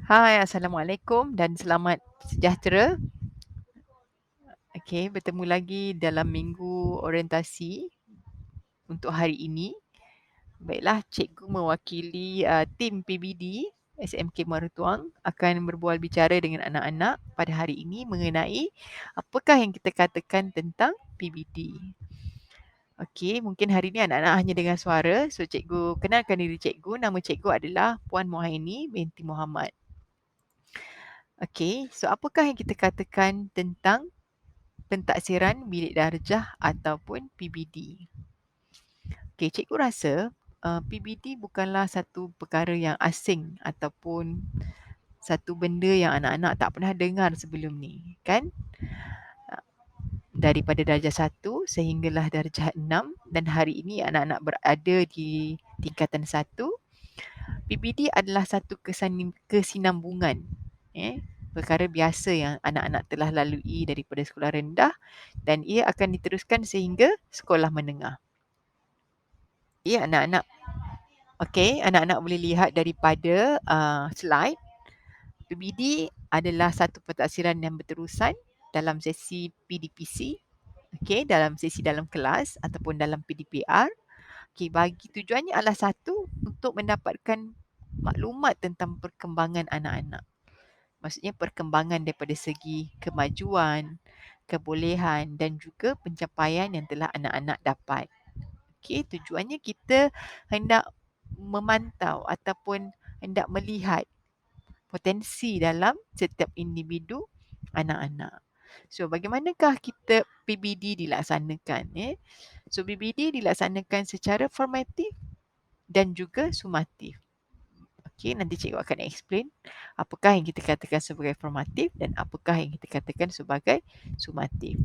Hai, Assalamualaikum dan selamat sejahtera. Okey, bertemu lagi dalam minggu orientasi untuk hari ini. Baiklah, cikgu mewakili tim PBD SMK Muara Tuang akan berbual bicara dengan anak-anak pada hari ini mengenai apakah yang kita katakan tentang PBD. Okey, mungkin hari ini anak-anak hanya dengar suara. So, cikgu kenalkan diri cikgu. Nama cikgu adalah Puan Mohaini binti Muhammad. Okey, so apakah yang kita katakan tentang pentaksiran bilik darjah ataupun PBD? Okey, cikgu rasa PBD bukanlah satu perkara yang asing ataupun satu benda yang anak-anak tak pernah dengar sebelum ni, kan? Daripada darjah 1 sehinggalah darjah 6 dan hari ini anak-anak berada di tingkatan 1. PBD adalah satu kesinambungan perkara biasa yang anak-anak telah lalui daripada sekolah rendah dan ia akan diteruskan sehingga sekolah menengah. Ya, anak-anak. Okey, anak-anak boleh lihat daripada slide. PBD adalah satu pentaksiran yang berterusan dalam sesi PDPC. Okey, dalam sesi dalam kelas ataupun dalam PDPR. Okey, bagi tujuannya adalah satu, untuk mendapatkan maklumat tentang perkembangan anak-anak. Maksudnya perkembangan daripada segi kemajuan, kebolehan dan juga pencapaian yang telah anak-anak dapat. Okey, tujuannya kita hendak memantau ataupun hendak melihat potensi dalam setiap individu anak-anak. So, bagaimanakah kita PBD dilaksanakan? So, PBD dilaksanakan secara formatif dan juga sumatif. Okey, nanti cikgu akan explain apakah yang kita katakan sebagai formatif dan apakah yang kita katakan sebagai sumatif.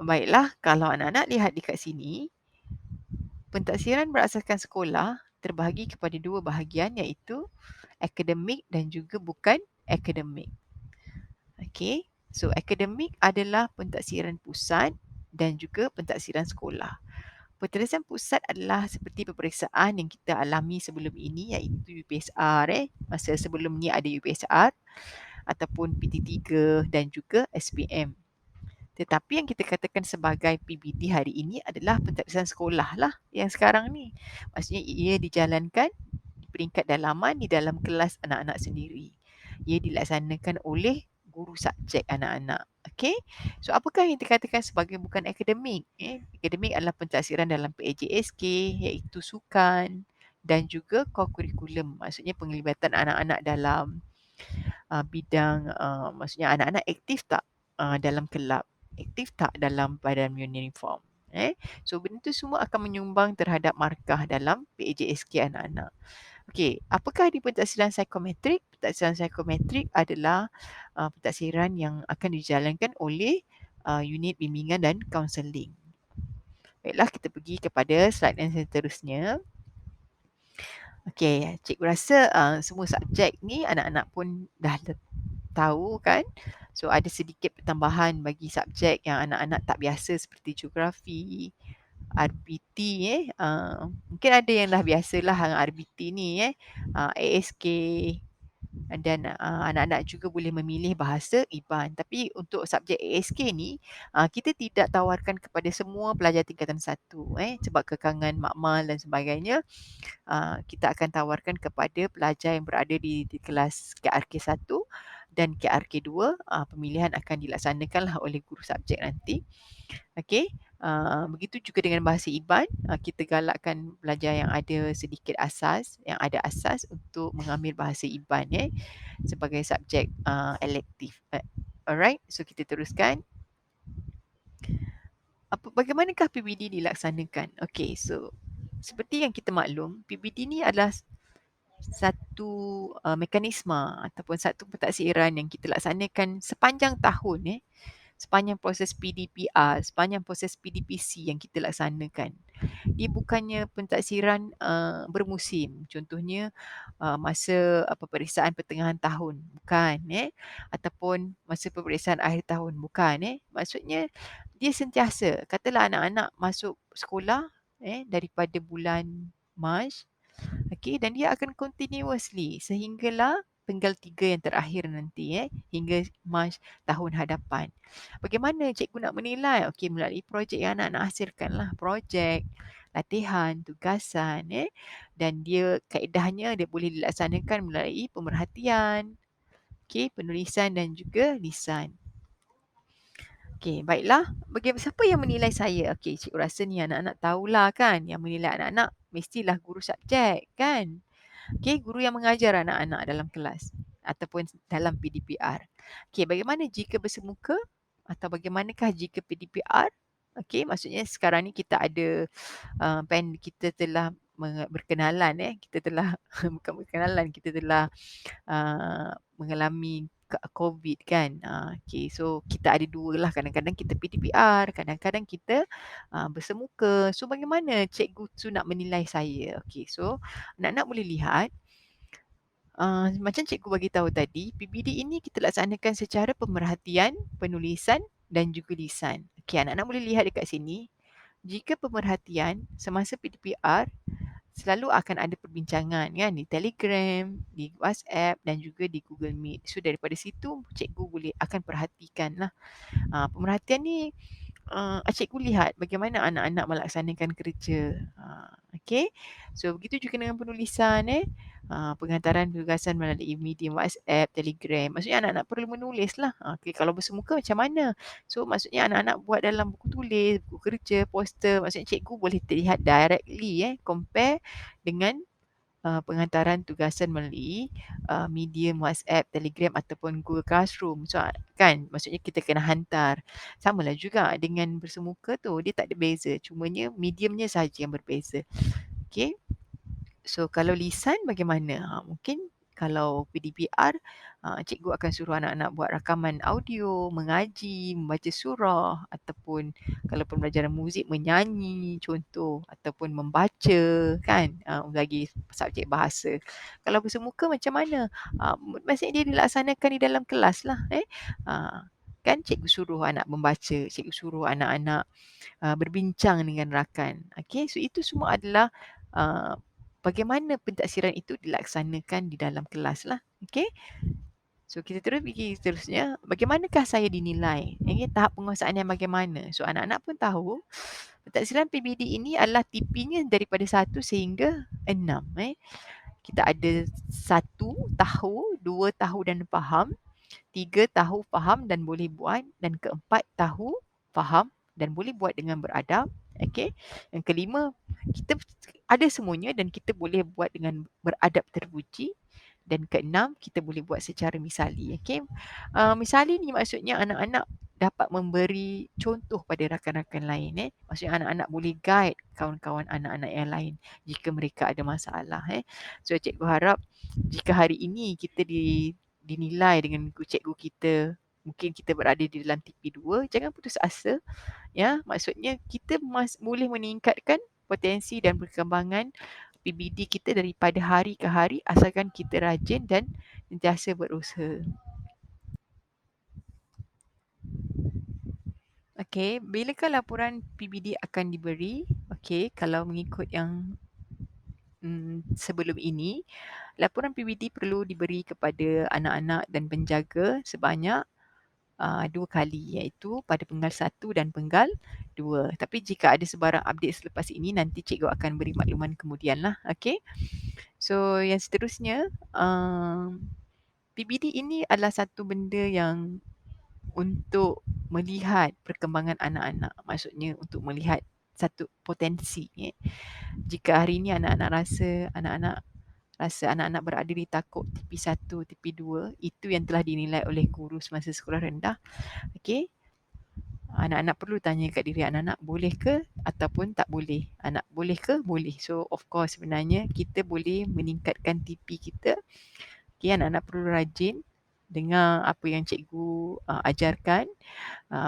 Baiklah, kalau anak-anak lihat dekat sini, pentaksiran berasaskan sekolah terbahagi kepada dua bahagian iaitu akademik dan juga bukan akademik. Okey, so akademik adalah pentaksiran pusat dan juga pentaksiran sekolah. Pentaksiran pusat adalah seperti peperiksaan yang kita alami sebelum ini iaitu UPSR. Masa sebelum ni ada UPSR ataupun PT3 dan juga SPM. Tetapi yang kita katakan sebagai PBD hari ini adalah pentaksiran sekolah lah yang sekarang ni. Maksudnya ia dijalankan di peringkat dalaman di dalam kelas anak-anak sendiri. Ia dilaksanakan oleh guru subjek anak-anak. Okey. So apakah yang dikatakan sebagai bukan akademik? Akademik adalah pentaksiran dalam PAJSK iaitu sukan dan juga co-curriculum. Maksudnya penglibatan anak-anak dalam bidang maksudnya anak-anak aktif tak dalam kelab, aktif tak dalam badan uniform. So benda tu semua akan menyumbang terhadap markah dalam PAJSK anak-anak. Okey, apakah di pentaksiran psikometrik? Pentaksiran psikometrik adalah pentaksiran yang akan dijalankan oleh unit bimbingan dan kaunseling. Baiklah, kita pergi kepada slide yang seterusnya. Okey, cikgu rasa semua subjek ni anak-anak pun dah tahu kan. So ada sedikit pertambahan bagi subjek yang anak-anak tak biasa seperti geografi, RBT mungkin ada yang dah biasalah dengan RBT ni ASK dan anak-anak juga boleh memilih bahasa IBAN. Tapi untuk subjek ASK ni kita tidak tawarkan kepada semua pelajar tingkatan 1 sebab kekangan makmal dan sebagainya. Kita akan tawarkan kepada pelajar yang berada di kelas KRK 1 dan KRK 2. Pemilihan akan dilaksanakanlah oleh guru subjek nanti. Okey. Begitu juga dengan bahasa IBAN, kita galakkan pelajar yang ada sedikit asas, yang ada asas untuk mengambil bahasa IBAN sebagai subjek elektif. Alright, so kita teruskan. Bagaimanakah PBD dilaksanakan? Okey, so seperti yang kita maklum, PBD ni adalah satu mekanisme ataupun satu pentaksiran yang kita laksanakan sepanjang tahun sepanjang proses PDPR, sepanjang proses PDPC yang kita laksanakan. Dia bukannya pentaksiran bermusim. Contohnya masa peperiksaan pertengahan tahun, bukan ataupun masa peperiksaan akhir tahun, bukan Maksudnya dia sentiasa. Katalah anak-anak masuk sekolah daripada bulan Mac Okey, dan dia akan continuously sehinggalah penggal 3 yang terakhir nanti hingga Mac tahun hadapan. Bagaimana cikgu nak menilai? Okey, melalui projek yang anak-anak hasilkanlah. Projek, latihan, tugasan dan dia kaedahnya dia boleh dilaksanakan melalui pemerhatian, okey, penulisan dan juga lisan. Okey, baiklah. Siapa yang menilai saya? Okey, cikgu rasa ni anak-anak tahulah kan. Yang menilai anak-anak mestilah guru subjek kan. Okey, guru yang mengajar anak-anak dalam kelas ataupun dalam PDPR. Okey, bagaimana jika bersemuka atau bagaimanakah jika PDPR? Okey, maksudnya sekarang ni kita ada kita telah berkenalan kita telah bukan berkenalan, kita telah mengalami COVID kan. Okay, so kita ada dua lah. Kadang-kadang kita PDPR, kadang-kadang kita bersemuka. So bagaimana cikgu tu nak menilai saya? Okay, so anak-anak boleh lihat macam cikgu bagi tahu tadi, PBD ini kita laksanakan secara pemerhatian, penulisan dan juga lisan. Okay, anak-anak boleh lihat dekat sini. Jika pemerhatian semasa PDPR, selalu akan ada perbincangan kan di Telegram, di WhatsApp dan juga di Google Meet. So daripada situ cikgu boleh akan perhatikan lah. Pemerhatian ni cikgu lihat bagaimana anak-anak melaksanakan kerja. Okay. So begitu juga dengan penulisan penghantaran tugasan melalui medium WhatsApp, Telegram. Maksudnya anak-anak perlu menulis lah. Okay. Kalau bersemuka macam mana? So maksudnya anak-anak buat dalam buku tulis, buku kerja, poster. Maksudnya cikgu boleh terlihat directly compare dengan penghantaran tugasan melalui medium WhatsApp, Telegram ataupun Google Classroom. So kan maksudnya kita kena hantar. Samalah juga dengan bersemuka tu, dia tak ada beza. Cumanya mediumnya saja yang berbeza. Okay. So kalau lisan bagaimana? Mungkin kalau PDPR, cikgu akan suruh anak-anak buat rakaman audio, mengaji, membaca surah ataupun kalau pembelajaran muzik menyanyi contoh ataupun membaca kan bagi subjek bahasa. Kalau bersemuka macam mana? Maksudnya dia dilaksanakan di dalam kelas lah. Kan cikgu suruh anak membaca, cikgu suruh anak-anak berbincang dengan rakan. Okay, so itu semua adalah bagaimana pentaksiran itu dilaksanakan di dalam kelas lah. Okay. So kita terus pergi seterusnya. Bagaimanakah saya dinilai? Tahap penguasaan yang bagaimana? So anak-anak pun tahu pentaksiran PBD ini adalah TP-nya daripada 1 sehingga 6. Kita ada 1 tahu, 2 tahu dan faham, 3 tahu, faham dan boleh buat dan keempat tahu, faham dan boleh buat dengan beradab. Okay. Yang kelima, kita ada semuanya dan kita boleh buat dengan beradab terpuji. Dan keenam, kita boleh buat secara misali. Okay. Misali ni maksudnya anak-anak dapat memberi contoh pada rakan-rakan lain. Maksudnya anak-anak boleh guide kawan-kawan anak-anak yang lain jika mereka ada masalah. So cikgu harap jika hari ini kita dinilai dengan cikgu kita, mungkin kita berada di dalam TP2, jangan putus asa. Ya, maksudnya kita boleh meningkatkan potensi dan perkembangan PBD kita daripada hari ke hari asalkan kita rajin dan sentiasa berusaha. Okey, bilakah laporan PBD akan diberi? Okey, kalau mengikut yang sebelum ini, laporan PBD perlu diberi kepada anak-anak dan penjaga sebanyak 2 kali iaitu pada penggal 1 dan penggal 2. Tapi jika ada sebarang update selepas ini nanti cikgu akan beri makluman kemudian lah. Okay. So yang seterusnya PBD ini adalah satu benda yang untuk melihat perkembangan anak-anak. Maksudnya untuk melihat satu potensi. Jika hari ini anak-anak berada di takuk TP1, TP2, itu yang telah dinilai oleh guru semasa sekolah rendah. Okey. Anak-anak perlu tanya kat diri anak-anak, boleh ke ataupun tak boleh. Anak boleh ke? Boleh. So of course sebenarnya kita boleh meningkatkan TP kita. Okey, anak-anak perlu rajin dengar apa yang cikgu ajarkan,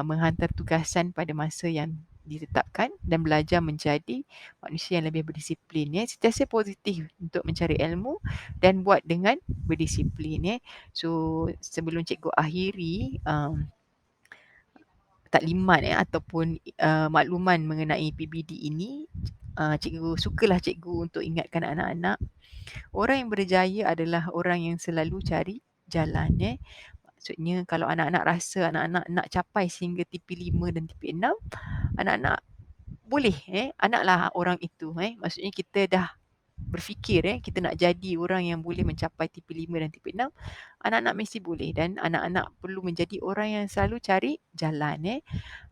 menghantar tugasan pada masa yang ditetapkan dan belajar menjadi manusia yang lebih berdisiplin. Sentiasa positif untuk mencari ilmu dan buat dengan berdisiplin. So sebelum cikgu akhiri taklimat ataupun makluman mengenai PBD ini, Cikgu sukalah cikgu untuk ingatkan anak-anak, orang yang berjaya adalah orang yang selalu cari jalan. Maksudnya kalau anak-anak rasa anak-anak nak capai sehingga TP5 dan TP6, anak-anak boleh, anaklah orang itu. Maksudnya kita dah berfikir kita nak jadi orang yang boleh mencapai TP5 dan TP6, anak-anak mesti boleh, dan anak-anak perlu menjadi orang yang selalu cari jalan.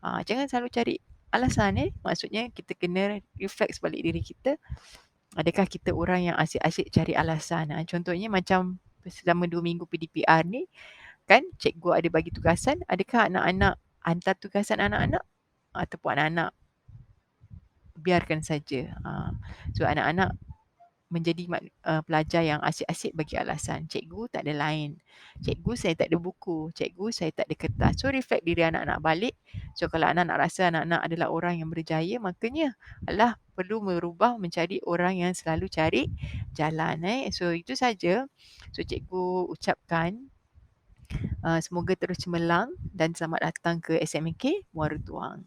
Jangan selalu cari alasan. Maksudnya kita kena reflect balik diri kita, adakah kita orang yang asyik-asyik cari alasan. Contohnya macam selama 2 minggu PDPR ni kan, cikgu ada bagi tugasan, adakah anak-anak hantar tugasan anak-anak ataupun anak-anak biarkan saja. So anak-anak menjadi pelajar yang asyik-asyik bagi alasan. Cikgu tak ada lain. Cikgu saya tak ada buku. Cikgu saya tak ada kertas. So reflect diri anak-anak balik. So kalau anak-anak rasa anak-anak adalah orang yang berjaya, makanya adalah perlu merubah menjadi orang yang selalu cari jalan. So itu saja. So cikgu ucapkan semoga terus cemerlang dan selamat datang ke SMK Muara Tuang.